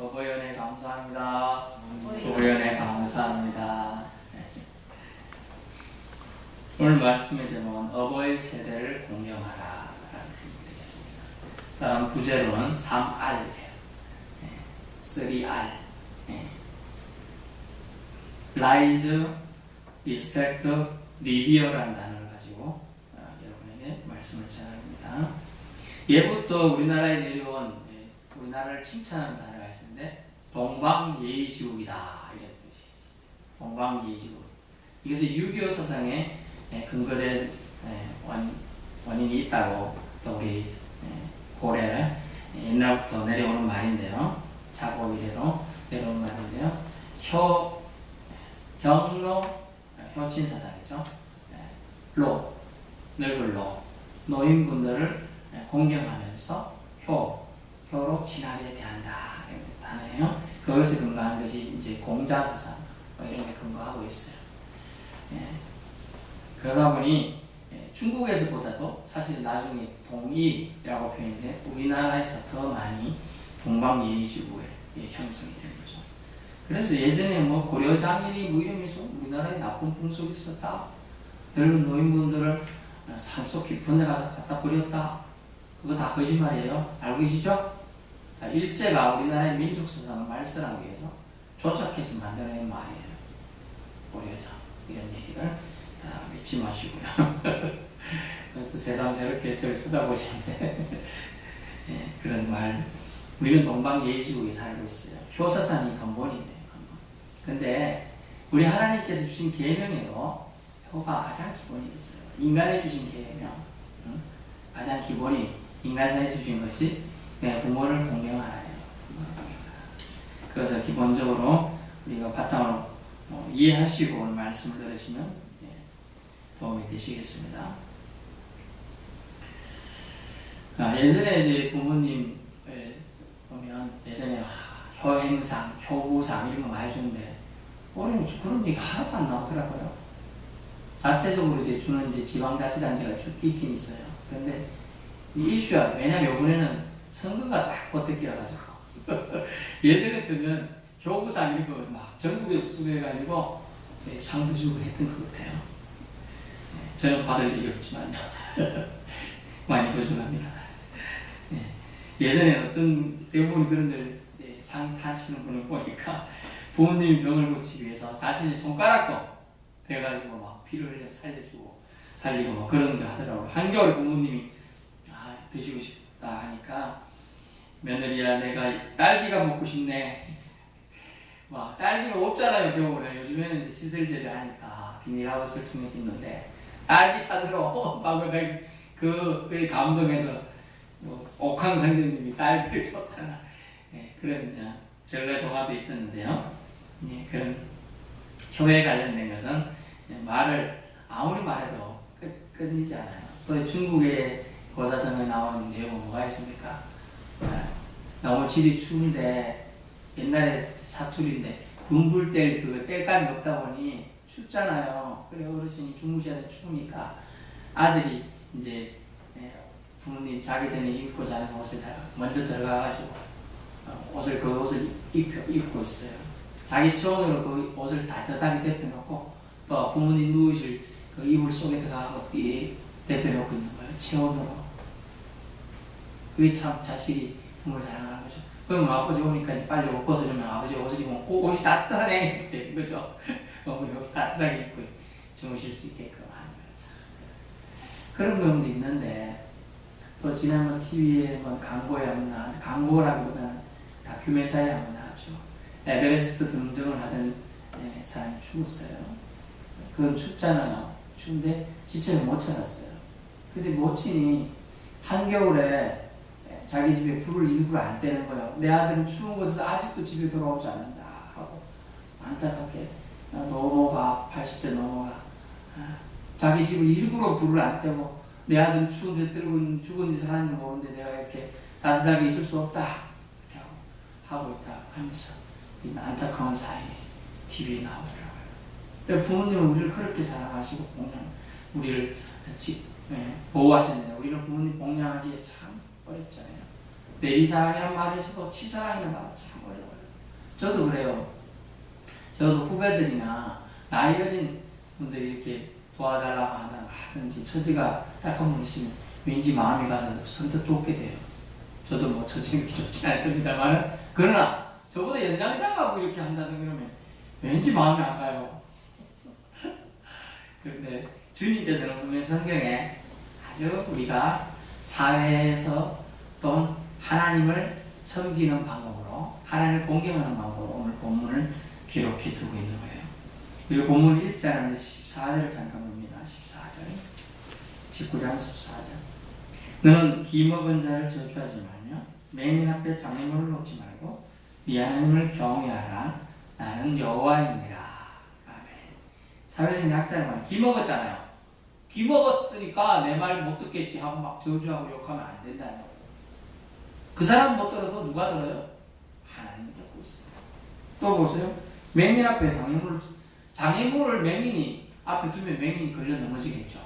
어버이연애 감사합니다. 어버이연애 감사합니다. 오늘 말씀의 제목은 어버이 세대를 공경하라 라는 제목이 되겠습니다. 다음 부제로는 3R이에요. 3R. Rise, Respect, Revere라는 단어를 가지고 여러분에게 말씀을 전합니다. 예부터 우리나라에 내려온 우리나라를 칭찬하는 단어가 있었는데 동방예의지국이다 이런 뜻이 있었어요. 동방예의지국. 이것은 6.25 사상에 근거된 원인이 있다고 또 우리 고래 옛날부터 내려오는 말인데요. 자고 이래로 내려오는 말인데요. 경로 효친 사상이죠. 늙을 노인분들을 공경하면서 효로 친하게 대한다 이런 단어예요. 그것에 근거한 것이 이제 공자사상 이런 게 근거하고 있어요. 그러다 보니 중국에서보다도 사실 나중에 동이라고 표현돼 우리나라에서 더 많이 동방예의지국의 형성이 된 거죠. 그래서 예전에 뭐 고려장인이 뭐 이러면서 우리나라에 나쁜 풍속이 있었다. 늙은 노인분들을 산속 깊은 데 가서 갖다 버렸다. 그거 다 거짓말이에요. 알고 계시죠? 자, 일제가 우리나라의 민족사상을 말살하기 위해서 조작해서 만들어낸 말이에요. 고려장 이런 얘기들 다 믿지 마시고요. 또 새삼스럽게 저를 쳐다보시는데 그런 말. 우리는 동방예의지국에 살고 있어요. 효사상이 근본이에요. 근데 우리 하나님께서 주신 계명에도 효가 가장 기본이 있어요. 인간에 주신 계명 가장 기본이 인간사에 주신 것이 부모를 공경하라예요. 그래서 기본적으로 우리가 바탕으로 이해하시고 오늘 말씀을 들으시면 도움이 되시겠습니다. 예전에 이제 부모님을 보면 예전에 효행상, 효부상 이런 거 많이 주는데 올해는 그런 얘기 하나도 안 나오더라고요. 자체적으로 이제 주는 이제 지방자치단체가 있긴 있어요. 그런데 이 이슈야. 왜냐면 이번에는 선거가 딱 버뜩이어가지고 예전 같으면 효부상 이런 거 막 전국에서 수고해가지고 상도 주고 했던 것 같아요. 저는 받을 일이 없지만요. 많이 부족합니다. 예전에 어떤 대부분 그런들 상 타시는 분을 보니까 부모님이 병을 고치기 위해서 자신이 손가락도 돼가지고 막 피를 흘려서 살리고 뭐 그런 걸 하더라고요. 한겨울 부모님이 드시고 싶다 하니까 며느리야 내가 딸기가 먹고 싶네. 막 딸기가 없잖아요 겨울에. 요즘에는 이제 시설제를 하니까 비닐하우스를 통해서 있는데 딸기 찾으러 막 그 감동해서 뭐 옥황 상제님이 딸기를 줬다나 그런 이제 전래 동화도 있었는데요. 그런 효에 관련된 것은 말을 아무리 말해도 끊이지 않아요. 또 중국의 고사성에 나오는 내용은 뭐가 있습니까? 너무 집이 추운데 옛날에 사투리인데 분불 뗄 그 뗄감이 없다 보니 춥잖아요. 그래 어르신이 주무셔야 돼 추우니까 아들이 이제 부모님 자기 전에 입고 자는 옷을 다 먼저 들어가가지고 그 옷을 입고 있어요. 자기 체온으로 그 옷을 따뜻하게 데펴놓고 또 부모님 누우실 그 이불 속에 들어가고 데펴놓고 있는 거예요. 체온으로. 그게 참 자식이 부모를 사랑하는 거죠. 그럼 아버지 오니까 빨리 옷 벗어주면 아버지 옷을 입으면 옷이 따뜻하네 되는 거죠. 우리 옷 따뜻하게 입고 주무실 수 있게끔 하는 거죠. 그런 경우도 있는데 또 지난번 TV에 뭐 광고에 한번 광고라기보다는 다큐멘터리 한번 나왔죠. 에베레스트 등등을 하던 사람이 죽었어요. 그건 춥잖아요. 추운데 지체를 못 찾았어요. 근데 못 치니 한겨울에 자기 집에 불을 일부러 안 떼는 거예요. 내 아들은 추운 곳에서 아직도 집에 돌아오지 않는다 하고 안타깝게 노모가 80대 노모가 자기 집을 일부러 불을 안 떼고 내 아들은 추운데 떨고 있는 죽은 짓을 하는지 모르는데 내가 이렇게 따뜻하게 있을 수 없다 이렇게 하고 있다 하면서 이 안타까운 사연이 TV에 나오더라고요. 부모님은 우리를 그렇게 사랑하시고 우리를 보호하셨는데 우리는 부모님 공양하기에 참 어렵잖아요. 내리사랑이라는 말이 있어도 치사랑이라는 말은 참 어려워요. 저도 그래요. 저도 후배들이나 나이 어린 분들이 이렇게 도와달라고 하든지 처지가 딱한 분 있으면 왠지 마음이 가서 선뜻 돕게 돼요. 저도 뭐 처지는 좋지 않습니다만, 그러나 저보다 연장자가 뭐 이렇게 한다든 그러면 왠지 마음이 안 가요. 그런데 주님께서는 분명히 성경에 아주 우리가 사회에서 또는 하나님을 섬기는 방법으로, 하나님을 공경하는 방법으로 오늘 본문을 기록해 두고 있는 거예요. 그리고 본문을 읽지 않았는데 14절을 잠깐 봅니다. 14절, 19장 14절. 너는 기먹은 자를 저주하지 말며 맹인 앞에 장애물을 놓지 말고 네 하나님을 경외하라. 나는 여호와이니라. 아멘. 사회적인 약자는 말, 기먹었잖아요. 기먹었으니까 내 말 못 듣겠지 하고 막 저주하고 욕하면 안 된다요. 그 사람 못 들어도 누가 들어요? 하나님이 듣고 있어요. 또 보세요. 맹인 앞에 장애물을 맹인이 앞에 두면 맹인이 걸려 넘어지겠죠.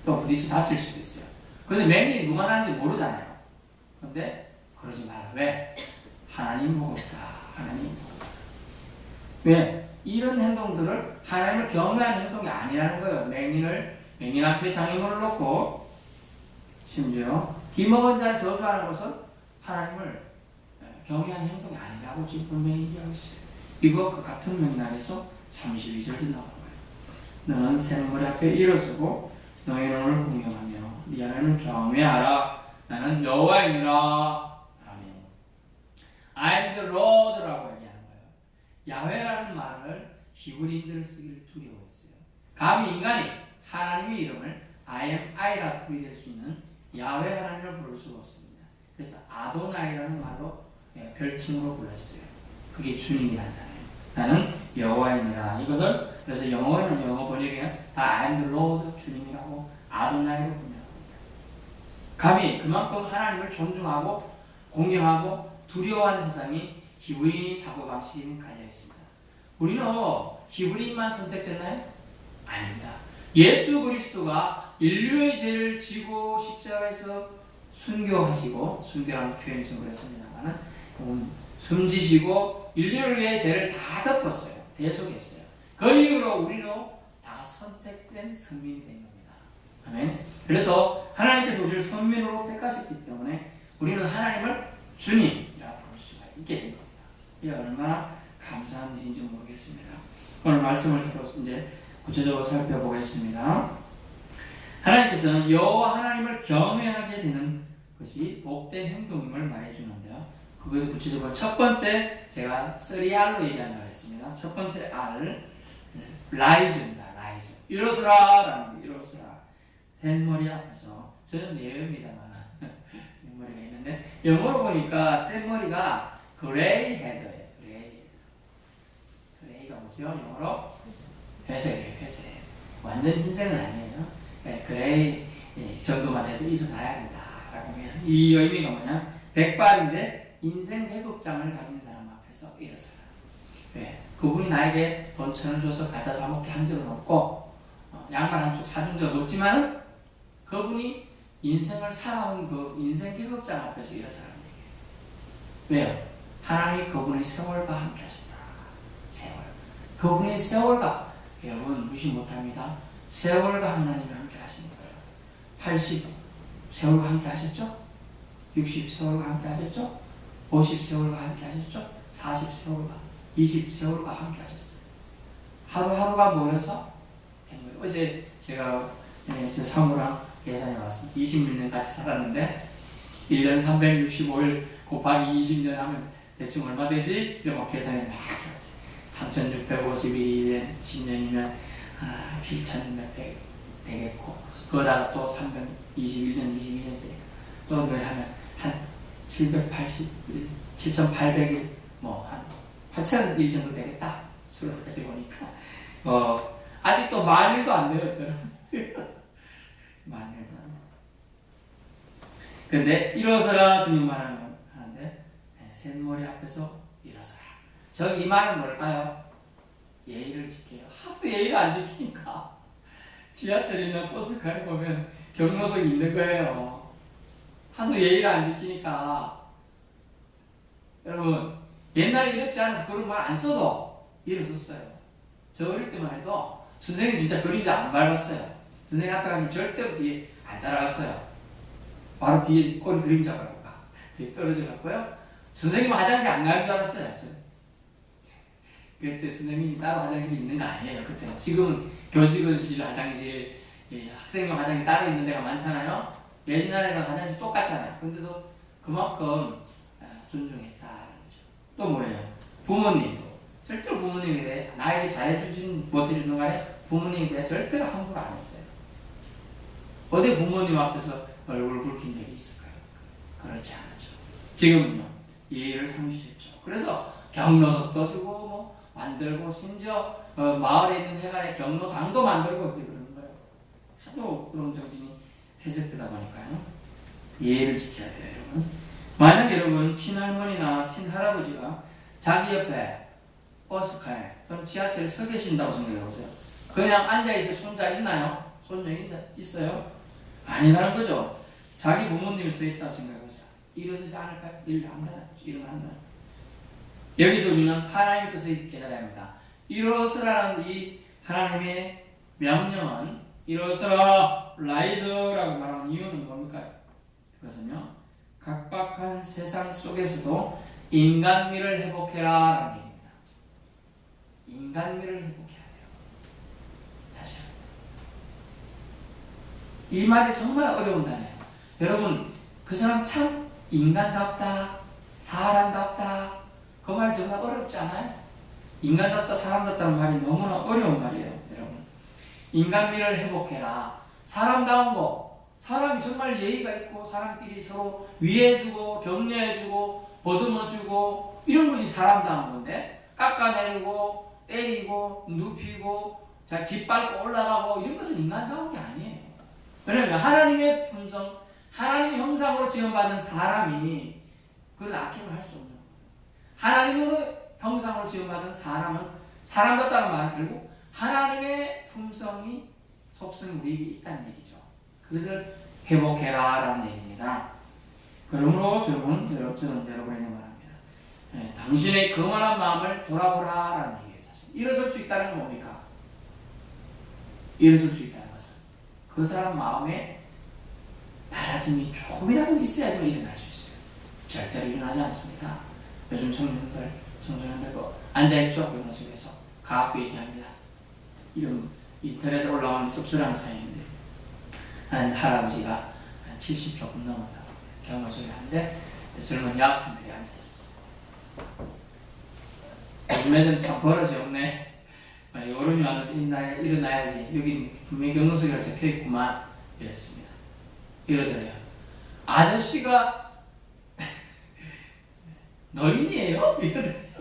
또 부딪혀 다칠 수도 있어요. 근데 맹인이 누가 나는지 모르잖아요. 근데 그러지 말라. 왜? 하나님 보고 있다. 하나님 보고 있다. 왜? 이런 행동들을 하나님을 경외하는 행동이 아니라는 거예요. 맹인 앞에 장애물을 놓고, 심지어 기먹은 자를 저주하는 것은 하나님을 경외하는 행동이 아니라고 지금 분명히 얘기하고 있어요. 이것과 같은 맥락에서 32절도 나오는 거예요. 너는 샘물 앞에 일어서고 너의 눈을 공경하며 네 하나님을 경외하라. 나는 여호와이니라. 아멘. I am the Lord라고 얘기하는 거예요. 야훼라는 말을 히브리인들을 쓰기를 두려워했어요. 감히 인간이 하나님의 이름을 I am I라 부르게 될 수 있는 야훼 하나님을 부를 수가 없습니다. 그래서 아도나이라는 말로 별칭으로 불렀어요. 그게 주님이라는 단어예요. 나는 여호와이니라. 이것을 그래서 영어에는 영어 번역에 다 I am the Lord 주님이라고 아도나이로 번역합니다. 감히 그만큼 하나님을 존중하고 공경하고 두려워하는 세상이 히브리인의 사고방식에 깔려 있습니다. 우리는 히브리인만 선택됐나요? 아닙니다. 예수 그리스도가 인류의 죄를 지고 십자가에서 순교하시고, 순교라는 표현이 좀 그렇습니다만 숨지시고 인류를 위해 죄를 다 덮었어요. 대속했어요. 그 이후로 우리는 다 선택된 선민이 된 겁니다. 아멘. 그래서 하나님께서 우리를 선민으로 택하셨기 때문에 우리는 하나님을 주님이라 부를 수가 있게 된 겁니다. 이게 얼마나 감사한 일인지 모르겠습니다. 오늘 말씀을 들어서 이제 구체적으로 살펴보겠습니다. 하나님께서는 여호와 하나님을 경외하게 되는 것이 복된 행동임을 말해주는데요. 그것을 구체적으로 첫 번째 제가 3R로 얘기한다고 했습니다. 첫 번째 R, 라이즈입니다. 라이즈. 일어서라 라는 게 일어서라. 샘머리 앞에서, 저는 예외입니다만 샘머리가 있는데 영어로 보니까 샘머리가 그레이 헤드예요. 그레이가 뭐죠? 영어로? 회색이에요. 회색. 완전 흰색은 아니에요. 그레이 정도만 해도 일어나야 된다라고 해요. 이 의미가 뭐냐? 백발인데 인생 계급장을 가진 사람 앞에서 일어서라. 왜? 그분이 나에게 돈 1,000원 줘서 과자 사 먹게 한 적은 없고 양말 한쪽 사준 적은 없지만 그분이 인생을 살아온 그 인생 계급장 앞에서 일어서라는 얘기예요. 왜요? 하나님이 그분의 세월과 함께 하셨다. 세월. 그분의 세월과, 여러분 무시 못합니다. 세월과 하나님이 함께 하시는 거예요. 80 세월과 함께 하셨죠? 60 세월과 함께 하셨죠? 50 세월과 함께 하셨죠? 40 세월과 20 세월과 함께 하셨어요. 하루하루가 모여서 어제 제가 제 사무랑 계산해 왔습니다. 20년 같이 살았는데 1년 365일 곱하기 20년 하면 대충 얼마 되지? 이렇게 계산해 막 해봤어요. 3,652년 10년이면 7,000 몇백 되겠고, 그거다가 또 321년 22년째니까 또 하면 한 781, 7,800일, 뭐 한 8,000일 정도 되겠다. 수로까지 보니까 아직도 만일도 안 돼요. 저는 만일도 안 돼요. 근데 일어서라 주님 말하는데 샘머리 앞에서 일어서라. 저기 이 말은 뭘까요? 예의를 지켜요. 하도 예의를 안 지키니까 지하철이나 버스카에 보면 경로석이 있는 거예요. 하도 예의를 안 지키니까 여러분 옛날에 이렇지 않아서 그런 말 안 써도 일어섰어요. 저 어릴 때만 해도 선생님 진짜 그림자 안 밟았어요. 선생님 앞에 가면 절대로 뒤에 안 따라갔어요. 바로 뒤에 꼬리 그림자가 뒤에 떨어져 갔고요. 선생님 화장실 안 가는 줄 알았어요. 저는. 그때 선생님이 따로 화장실이 있는 거 아니에요. 그때는. 지금은 교직원실 화장실, 학생용 화장실 따로 있는 데가 많잖아요. 옛날에는 화장실 똑같잖아요. 근데도 그만큼 존중했다는 거죠. 또 뭐예요? 부모님도 절대로 부모님에 대해 나에게 잘해주진 못해주는 간에 부모님에 대해 절대로 함부로 안 했어요. 어디 부모님 앞에서 얼굴 붉힌 적이 있을까요? 그렇지 않았죠. 지금은요 예의를 삼으셨죠. 그래서 경로석도 주고 뭐 만들고 심지어 마을에 있는 회관에 경로당도 만들고 그러는 거예요. 하도 그런 정신이 퇴색되다 보니까요. 예의를 지켜야 돼요, 여러분. 만약 여러분 친할머니나 친할아버지가 자기 옆에 버스카에 또는 지하철에 서 계신다고 생각해 보세요. 그냥 앉아있을 손자 있나요? 손자 있어요? 아니라는 거죠. 자기 부모님이 서 있다고 생각해 보세요. 일어서지 않을까요? 일어난다. 여기서 우리는 하나님 뜻을 깨달아야 합니다. 일어서라는 이 하나님의 명령은 일어서라 라이저라고 말하는 이유는 뭡니까? 그것은요 각박한 세상 속에서도 인간미를 회복해라 라는 얘기입니다. 인간미를 회복해야 돼요. 다시 이 말이 정말 어려운 단어예요. 여러분 그 사람 참 인간답다 사람답다 그 말 정말 어렵지 않아요? 인간답다 사람답다는 말이 너무나 어려운 말이에요. 여러분 인간미를 회복해라. 사람다운 거 사람이 정말 예의가 있고 사람끼리 서로 위해주고 격려해주고 보듬어주고 이런 것이 사람다운 건데 깎아내리고 때리고 눕히고 짓밟고 올라가고 이런 것은 인간다운 게 아니에요. 왜냐하면 하나님의 품성 하나님의 형상으로 지음받은 사람이 그걸 악행을 할 수 없는 거예요. 하나님의 형상으로 지음받은 사람은 사람답다는 말은 결국 하나님의 품성이 속성이 우리에게 있다는 얘기죠. 그것을 회복해라 라는 얘기입니다. 그러므로 저는 여러분에게 말합니다. 당신의 거만한 마음을 돌아보라 라는 얘기예요. 일어설 수 있다는 건 뭡니까? 일어설 수 있다는 것은 그 사람 마음에 낮아짐이 조금이라도 있어야지만 일어날 수 있어요. 절대로 일어나지 않습니다. 요즘 청년들 앉아있죠? 영화 속에서 가학부 얘기합니다. 이건 인터넷에 올라온 씁쓸한 사연인데 한 할아버지가 70 조금 넘었다고 경로소리 하는데 젊은 여학생들이 앉아있었어요. 요즘에는 참 버릇이 없네. 어른이 와서 일어나야지. 여기 분명히 경로소리가 적혀있구만. 이랬습니다. 이러더래요. 아저씨가 노인이에요? 이러더래요.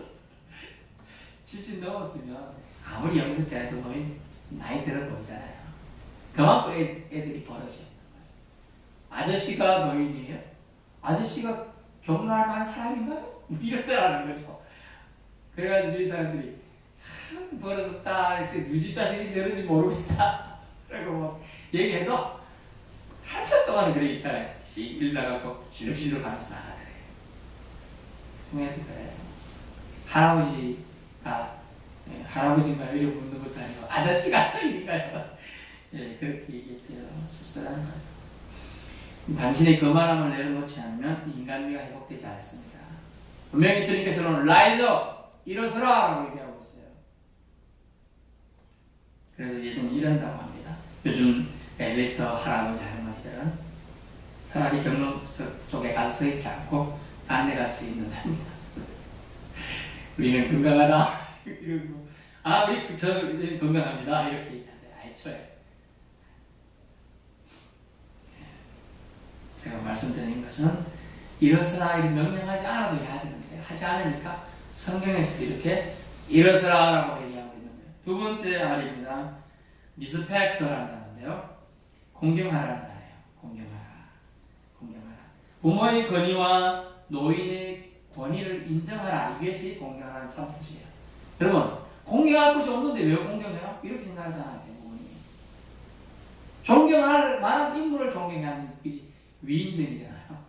70 넘었으면 아무리 영석자라도 노인 나이 들어 보이잖아요. 그만큼 애들이 버릇이 없는 거죠. 아저씨가 노인이에요? 아저씨가 경로할 만한 사람인가요? 이러더라는 거죠. 그래가지고 이 사람들이 참 버릇없다. 누집 자식이 저런지 모르겠다. 그리고 뭐 얘기해도 한참 동안 그래 있다가 일 나가고 실룩실룩 하면서 나가더래요. 그래요. 할아버지인가 이런 묻는 것도 아니고 아저씨가 아닌가요? 예, 그렇게 얘기했대요. 씁쓸한 거예요. 당신의 거만함을 내려놓지 않으면 인간미가 회복되지 않습니다. 분명히 주님께서는 라이저 일어서라 라고 얘기하고 있어요. 그래서 예전에 이런다고 합니다. 요즘 엘리베이터 할아버지 할머니들은 차라리 경로석 쪽에 가서 서 있지 않고 딴 데 가서 있는답니다. 우리는 건강하다 이러고 우리 저는 건강합니다 이렇게 얘기하는데 애초에 제가 말씀드린 것은 일어서라 이렇게 명령하지 않아도 해야 되는데 하지 않으니까 성경에서도 이렇게 일어서라 라고 얘기하고 있는데 두 번째 말입니다. 리스펙터라는 단어인데요. 공경하라는 단어예요. 공경하라. 부모의 권위와 노인의 권위를 인정하라. 이것이 공경하라는 참 뜻이에요. 여러분 공경할 것이 없는데 왜 공경해요? 이렇게 생각하잖아요. 대부분이. 존경할 만한 인물을 존경해야 하는 것이 위인전이잖아요.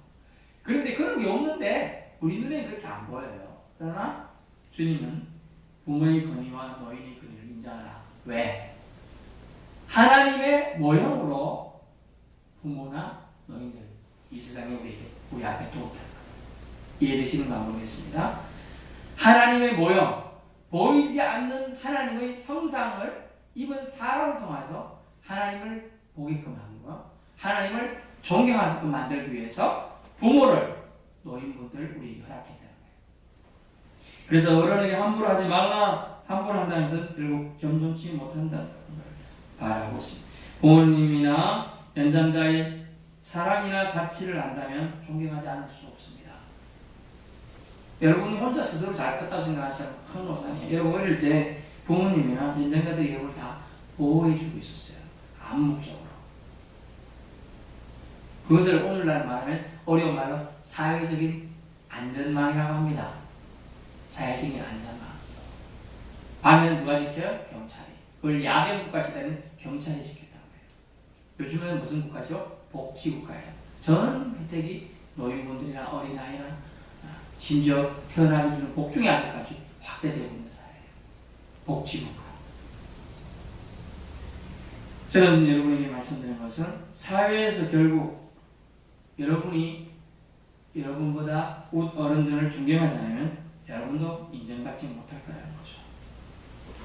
그런데 그런 게 없는데 우리 눈에 그렇게 안 보여요. 그러나 주님은 부모의 권위와 노인의 권위를 인정하라. 왜? 하나님의 모형으로 부모나 노인들 이 세상에 우리 앞에 두었다. 이해되시는가 모르겠습니다. 하나님의 모형, 보이지 않는 하나님의 형상을 입은 사람을 통해서 하나님을 보게끔 하는 것, 하나님을 존경하게끔 만들기 위해서 부모를, 노인분들 우리에게 허락했다는 거예요. 그래서 어른에게 함부로 하지 말라. 함부로 한다는 것은 결국 겸손치 못한다는 걸 바라고 있습니다. 부모님이나 연장자의 사랑이나 가치를 안다면 존경하지 않을 수 없습니다. 여러분이 혼자 스스로 잘 컸다고 생각하시면 큰 오산이에요. 여러분 어릴 때 부모님이나 연장자들이 여러분을 다 보호해주고 있었어요. 암묵적으로. 그것을 오늘날 말하면 어려운 말로 사회적인 안전망이라고 합니다. 사회적인 안전망. 밤에는 누가 지켜요? 경찰이. 그걸 야간 국가 시대는 경찰이 지켰다는 거예요. 요즘은 무슨 국가죠? 복지국가예요. 전 혜택이 노인분들이나 어린아이나 심지어 태어나게 주는 복중의 아들까지 확대되고 있는 사회예요. 복지국가. 저는 여러분에게 말씀드리는 것은 사회에서 결국 여러분보다 어른들을 존경하지 않으면 여러분도 인정받지 못할 거라는 거죠.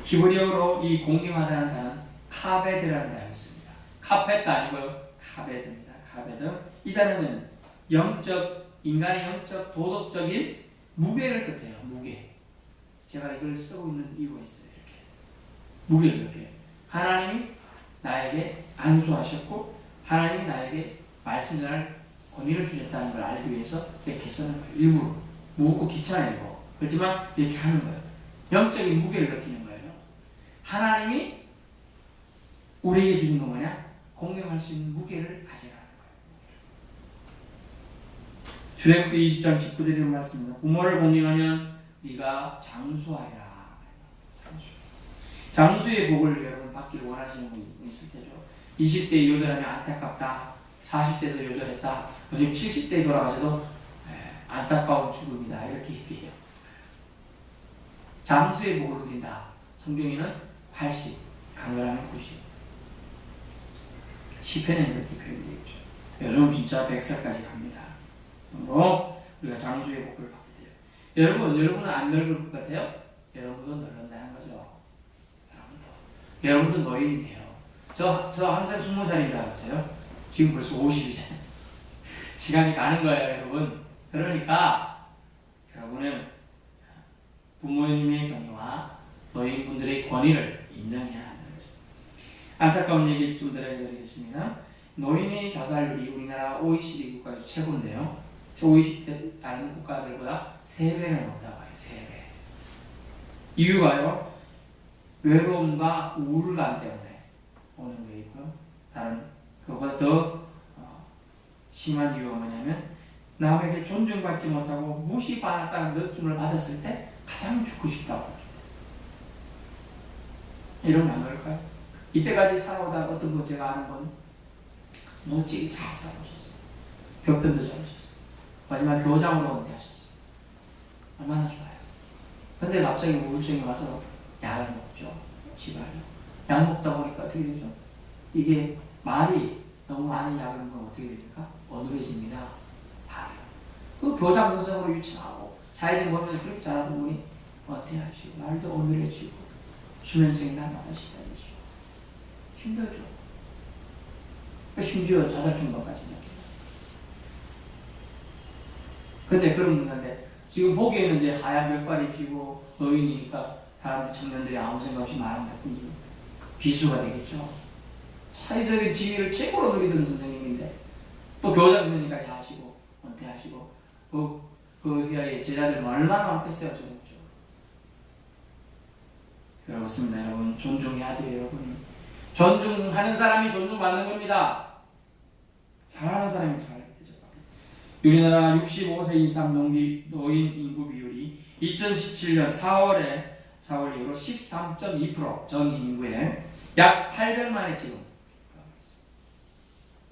히브리어로 이 공경하다는 단어는 카베드라는 단어가 있습니다. 카페트 아니고요. 카베드입니다. 카베드. 이 단어는 인간의 영적, 도덕적인 무게를 뜻해요. 무게. 제가 이걸 쓰고 있는 이유가 있어요. 이렇게. 무게를 느껴요. 하나님이 나에게 안수하셨고 하나님이 나에게 말씀 전할 권위를 주셨다는 걸 알기 위해서 이렇게 쓰는 거예요. 일부러. 무겁고 귀찮아요. 그렇지만 이렇게 하는 거예요. 영적인 무게를 느끼는 거예요. 하나님이 우리에게 주신 건 뭐냐? 공경할 수 있는 무게를 가져가는 거예요. 출애굽기 20장 19절의 말씀입니다. 부모를 공경하면 네가 장수하리라. 장수의 복을 여러분 받기를 원하시는 분이 있을 테죠. 20대 요절하면 안타깝다. 40대도 요절했다. 요즘 70대 돌아가셔도 안타까운 죽음이다. 이렇게 얘기해요. 장수의 복을 누린다. 성경에는 80, 강렬하면 90. 시편에는 이렇게 표현되어 있죠. 요즘은 진짜 100살까지 갑니다. 그러므로 우리가 장수의 복을 받게 돼요. 여러분은 안 늙을 것 같아요? 여러분도 늙는다는 거죠. 여러분도 노인이 돼요. 저 항상 20살인 줄 알았어요. 지금 벌써 50이잖아요. 시간이 가는 거예요, 여러분. 그러니까 여러분은 부모님의 권위와 노인분들의 권위를 인정해야 한다는 거죠. 안타까운 얘기 좀 드려드리겠습니다. 노인의 자살률이 우리나라 OECD 국가에서 최고인데요. OECD 다른 국가들보다 3배나 높다고 해요. 3배. 이유가요. 외로움과 우울감 때문에 오는 거이고요. 다른 그보다 더 심한 이유가 뭐냐면 남에게 존중받지 못하고 무시받았다는 느낌을 받았을 때 가장 죽고 싶다고 합니다. 이러면 안 그럴까요? 이때까지 살아오다 어떤 분 제가 아는 분 멋지게 잘 살아오셨어요. 교편도 잘하셨어요. 마지막 교장으로 은퇴하셨어요. 얼마나 좋아요. 근데 갑자기 우울증이 와서 약을 먹죠. 지발요. 약 먹다 보니까 어떻게 되죠? 이게 말이 너무 많은 약을 먹으면 어떻게 됩니까? 어눌해집니다. 알아요. 그 교장 선생으로 유치하고 사회적 보면서 그렇게 잘하던 분이 어때하시고 말도 어눌해지고 수면증이 날마다 시달리시고 힘들죠. 심지어 자살 중독까지 느끼고. 근데 그런 분한테 지금 보기에는 이제 하얀 맥발이 피고 노인이니까 사람들 청년들이 아무 생각 없이 말하면 했든지 비수가 되겠죠. 사회적인 지위를 최고로 누리던 선생님인데 또 교장 선생님까지 하시고 은퇴하시고 그 휘하에 제자들 얼마나 많겠어요. 전국적으로. 그렇습니다. 여러분 존중해야 돼요. 여러분이 존중하는 사람이 존중받는 겁니다. 잘하는 사람이 잘 대접받습니다. 우리나라 65세 이상 노인 인구 비율이 2017년 4월 이후로 13.2% 전 인구의 약 800만의 지금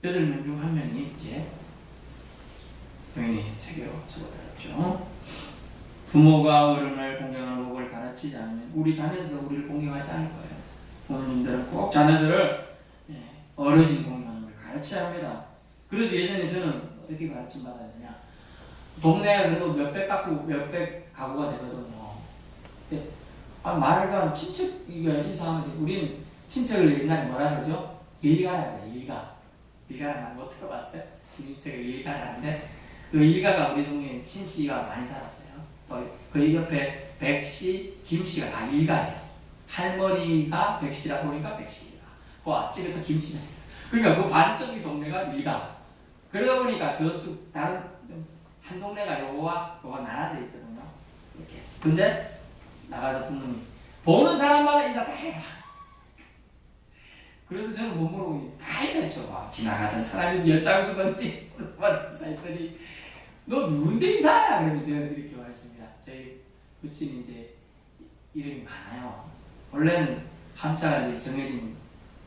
8명 중 1명이 이제 노인이 세계로 접어들었죠. 부모가 어른을 공경하는 법을 가르치지 않으면 우리 자녀들도 우리를 공경하지 않을 거예요. 부모님들은 꼭 자녀들을 어르신 공경하는 걸 가르쳐야 합니다. 그래서 예전에 저는 어떻게 가르침 받아야 되냐. 동네에 그래도 몇백 가구가 되거든요. 말을 한 친척 인사하면 돼. 우리는 친척을 옛날에 뭐라 그러죠? 일가라 그래. 일가라는 말 못 들어봤어요? 친척을 일가라는데 그 일가가 우리 동네에 신씨가 많이 살았어요. 그 옆에 백씨, 김씨가 다 일가예요. 할머니가 백씨라고 보니까 백씨일가. 그 앞집에 또 김씨가. 그러니까 그 반쪽이 동네가 일가. 그러다 보니까 그쪽 다른 한 동네가 요거와 요거 나눠져 있거든요. 이렇게. 근데 나가서 부모님 보는 사람마다 인사 다 해라. 그래서 저는 못 물어보니 다 인사했죠. 막 지나가던 사람이 엿장수건지 인사했더니 너 누군데 인사야? 그러면 제가 이렇게 말했습니다. 저희 부친이 이제 이름이 많아요. 원래는 한자가 이제 정해진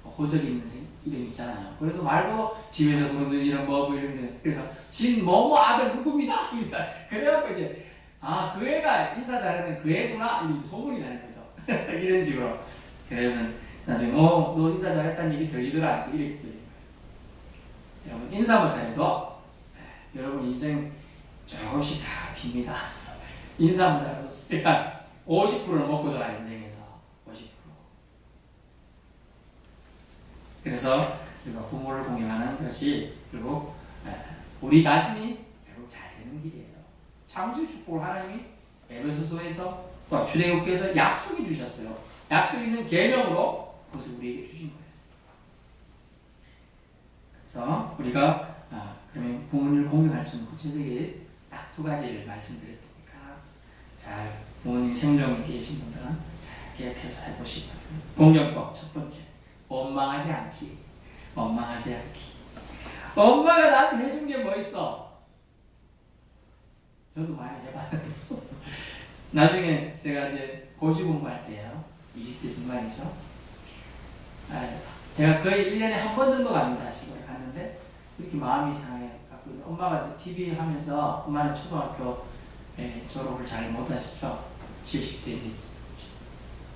호적이 있는 이름 있잖아요. 그래도 말고 집에서 부르는 이름 뭐 이런 그래서 신 뭐뭐 아들 누굽니다. 그래갖고 이제 그 애가 인사 잘하는 그 애구나 이제 소문이 나는 거죠. 이런 식으로. 그래서 나중에 너 인사 잘했다는 얘기 들리더라 이렇게 들리는 거예요. 여러분 인사만 잘해도 여러분 인생 조금씩 잘 핍니다. 인사만 잘해도 일단 50%는 먹고 들어가 인생에서 50%. 그래서 우리가 부모를 공경하는 것이 결국 우리 자신이 결국 잘 되는 길이에요. 창조의 축복을 하나님이 에베소서에서 또 출애굽기에서 약속해 주셨어요. 약속 있는 계명으로 그것을 우리에게 주신 거예요. 그래서 우리가 그러면 부모님을 공경할 수 있는 구체적인 딱 두 가지를 말씀드렸으니까 잘 부모님 생존에 계신 분들은 잘 기억해서 해보시고 공경법 첫 번째 원망하지 않기. 원망하지 않기. 엄마가 나한테 해준 게 뭐 있어? 저도 많이 해봤는데 나중에 제가 이제 고시 공부할 때예요. 20대 중반이죠. 제가 거의 1년에 한 번 정도 갑니다. 시골에 갔는데 이렇게 마음이 상해요. 엄마가 이제 TV 하면서 엄마는 초등학교 졸업을 잘 못하셨죠. 70대 이제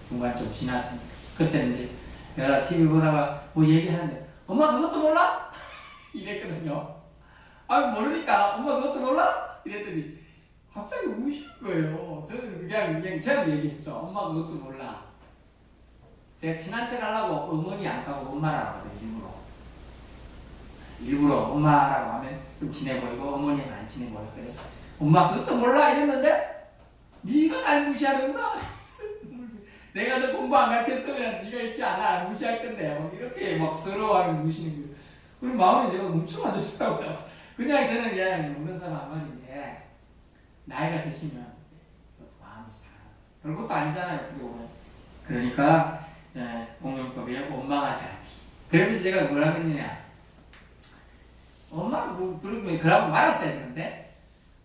중반 좀 지났으니까 그때는 이제 내가 TV 보다가 뭐 얘기하는데 엄마 그것도 몰라? 이랬거든요. 모르니까 엄마 그것도 몰라? 이랬더니 갑자기 우시는 거예요. 저는 그냥 제가 얘기했죠. 엄마 그것도 몰라. 제가 친한 척 하려고 어머니 안 가고 엄마라고 하거든요. 일부러 엄마라고 하면 좀 친해 보이고 어머니는 안 친해 보여요. 그래서 엄마 그것도 몰라 이랬는데 네가 날 무시하는구나. 내가 너 공부 안 가르쳤으면 네가 이렇게 안 무시할 건데 이렇게 막 서러워하면 무시는 거예요. 그리고 마음이 내가 엄청 안 좋더라고요. 그냥 저는 그냥 먹는 사람 한 말인데 나이가 드시면 마음이 상해요. 별것도 아니잖아요. 어떻게 보면. 그러니까 공경법에 원망하지 않기. 그러면서 제가 뭘 하겠느냐. 엄마가 그러고 말았어야 되는데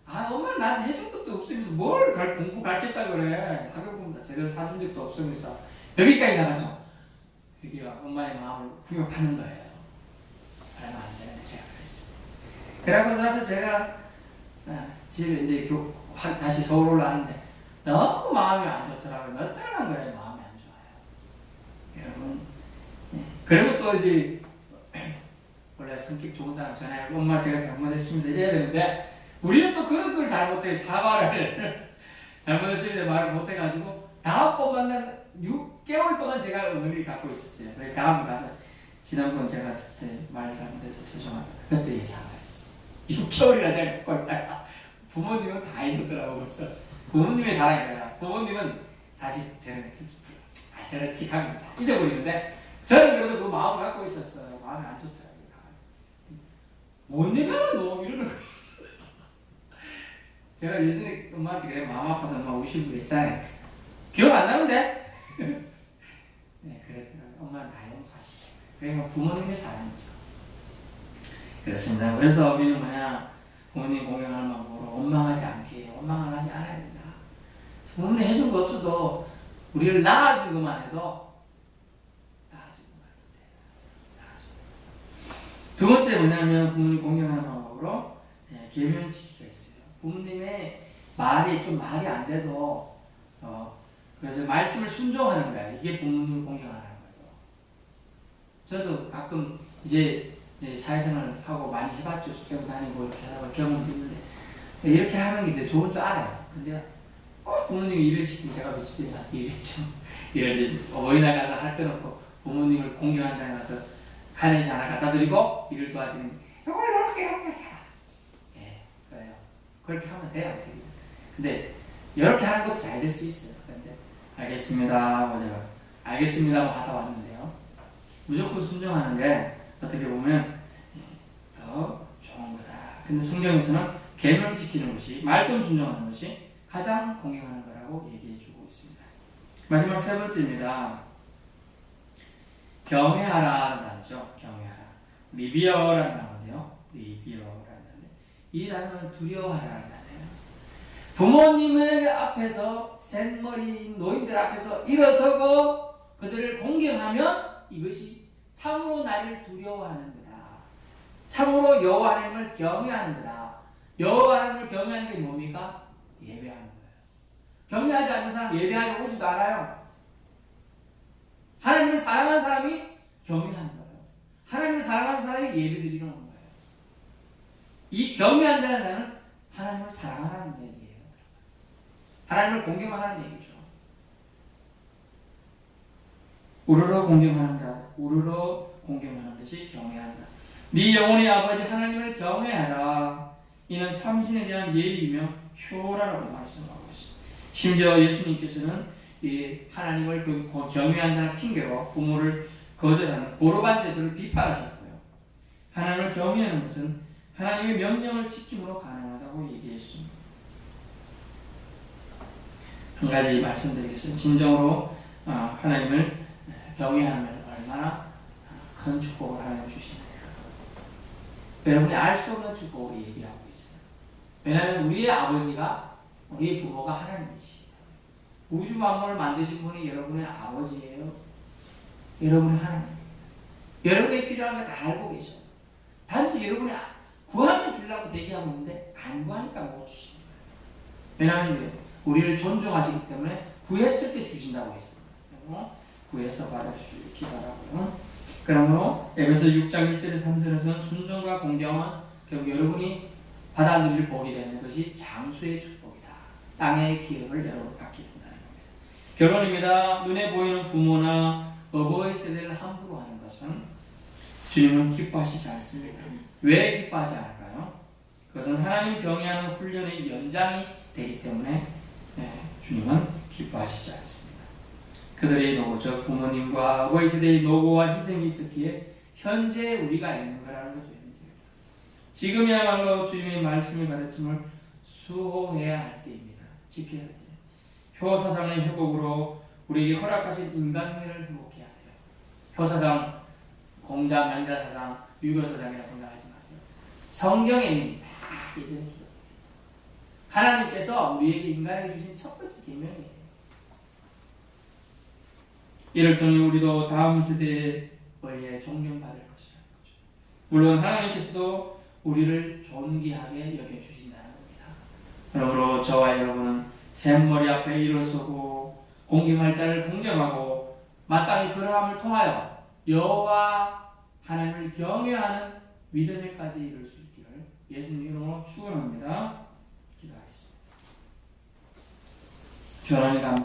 엄마는 나한테 해준 것도 없으면서 뭘 공부 가르쳤다 그래. 학교 공부 제대로 사준 적도 없으면서 여기까지 나가죠. 여기가 엄마의 마음을 구경하는 거예요. 그러면 안 되는데 제가 그랬습니다. 그러고 나서 제가 집에 이제 다시 서울 올라왔는데 너무 마음이 안 좋더라고요. 몇 달간 그래 마음이 안 좋아요. 여러분 그리고 또 이제 원래 성격 좋은 사람 전화해 엄마 제가 잘못했습니다 이래야 되는데 우리는 또 그런 걸 잘못해 사과를 잘못했습니다 말을 못해가지고 다음번 만난 6개월 동안 제가 어머니를 갖고 있었어요. 그래서 다음 가서 지난번 제가 그때 말 잘못해서 죄송합니다. 그때 사과했어요. 6개월이나 제가 갖고 있다가 부모님은 다 잊었더라고 벌써. 부모님의 자랑이에요. 부모님은 자식 저렇지 하면서 다 잊어버리는데 저는 그래도 그 마음을 갖고 있었어요. 마음이 안 좋더라고요. 뭔 얘기하나 너 이러는 거예요. 제가 예전에 엄마한테 그래 마음 아파서 엄마 우시고 그랬잖아요. 기억 안 나는데? 네 그랬더라고요. 엄마는 다 용서하시죠. 그러니까 부모님의 사랑이죠. 그렇습니다. 그래서 우리는 부모님 공경하는 방법으로 원망하지 않게 원망을 하지 않아야 된다. 부모님 해준 거 없어도 우리를 낳아준 것만 해도 두 번째 부모님 공경하는 방법으로 계명 지키기가 있어요. 부모님의 말이 안 돼도 그래서 말씀을 순종하는 거야. 이게 부모님을 공경하는 거죠. 저도 가끔 이제 사회생활을 하고 많이 해봤죠. 직장 다니고 이렇게 하다 경험도 있는데 이렇게 하는 게 이제 좋은 줄 알아요. 근데 부모님이 일을 시키면 제가 며칠 전에 가서 일했죠. 이를 이제 어버이날 가서 할 건 없고 부모님을 공경한다는 가서 카네시 하나 갖다 드리고 일을 도와드리는 이걸 이렇게 해라. 예, 그래요. 그렇게 하면 돼요. 근데 이렇게 하는 것도 잘 될 수 있어요. 근데 알겠습니다. 뭐 제가 알겠습니다. 뭐 하다 왔는데요. 무조건 순종하는 게 어떻게 보면 더 좋은 거다. 근데 성경에서는 계명 지키는 것이 말씀 순종하는 것이 가장 공경하는 거라고 얘기해주고 있습니다. 마지막 세 번째입니다. 경외하라는 단어죠. 경외하라. 리비어라는 단어인데요. 리비어라는 단어인데 이 단어는 두려워하라는 단어예요. 부모님의 앞에서 셋머리인 노인들 앞에서 일어서고 그들을 공경하면 이것이 참으로 나를 두려워하는 거다. 참으로 여호와 하나님을 경외하는 거다. 여호와 하나님을 경외하는 게 뭡니까? 예배하는 거예요. 경외하지 않는 사람 예배하러 오지도 않아요. 하나님을 사랑하는 사람이 경외하는 거예요. 하나님을 사랑하는 사람이 예배드리러 오는 거예요. 이 경외한다는 단어는 하나님을 사랑하라는 얘기예요. 하나님을 공경하라는 얘기죠. 우러러 공경한다. 우러러 공경하는 것이 경외한다. 네 영혼의 아버지 하나님을 경외하라. 이는 참신에 대한 예의이며 효라라고 말씀하고 있습니다. 심지어 예수님께서는 이 하나님을 경외한다는 핑계로 부모를 거절하는 고르반 제도를 비판하셨어요. 하나님을 경외하는 것은 하나님의 명령을 지킴으로 가능하다고 얘기했습니다. 한 가지 말씀드리겠습니다. 진정으로 하나님을 경외하면 얼마나 큰 축복을 하나님 주시느냐. 여러분이 알 수 없는 축복을 얘기하고 있어요. 왜냐하면 우리의 아버지가 우리의 부모가 하나님이십니다. 우주 만물을 만드신 분이 여러분의 아버지예요. 여러분의 하나님. 여러분의 필요한 거 다 알고 계셔요. 단지 여러분이 구하면 주려고 대기하고 있는데 안 구하니까 못 주시는 거예요. 왜냐하면 우리를 존중하시기 때문에 구했을 때 주신다고 했습니다. 구해서 받아주시기 바라고요. 그러므로 에베소 6장 1절에서 3절에서는 순종과 공경은 결국 여러분이 받아 누릴 복이 되는 것이 장수의 축복이다. 땅의 기업을 여러분 받게 된다는 겁니다. 결론입니다. 눈에 보이는 부모나 어버이 세대를 함부로 하는 것은 주님은 기뻐하시지 않습니다. 왜 기뻐하지 않을까요? 그것은 하나님 경외하는 훈련의 연장이 되기 때문에 주님은 기뻐하시지 않습니다. 그들의 노고, 즉 부모님과 어버이 세대의 노고와 희생이 있었기에 현재 우리가 있는 거라는 거죠. 지금이야말로 주님의 말씀을 가르침을 수호해야 할 때입니다. 지켜야 돼요. 효사상의 회복으로 우리에게 허락하신 인간미를 회복해야 돼요. 효사상, 공자, 명자사상, 유교사상이라 생각하지 마세요. 성경에 이미 다 예전에 하나님께서 우리에게 인간에게 주신 첫 번째 계명이에요. 이를 통해 우리도 다음 세대에 의해 존경받을 것이라는 거죠. 물론 하나님께서도 우리를 존귀하게 여겨주신다는 겁니다. 그러므로 저와 여러분은 샘머리 앞에 일어서고 공경할 자를 공경하고 마땅히 그러함을 통하여 여호와 하나님을 경외하는 믿음에까지 이룰 수 있기를 예수님 이름으로 축원합니다. 기도하겠습니다. 주님 감사합니다.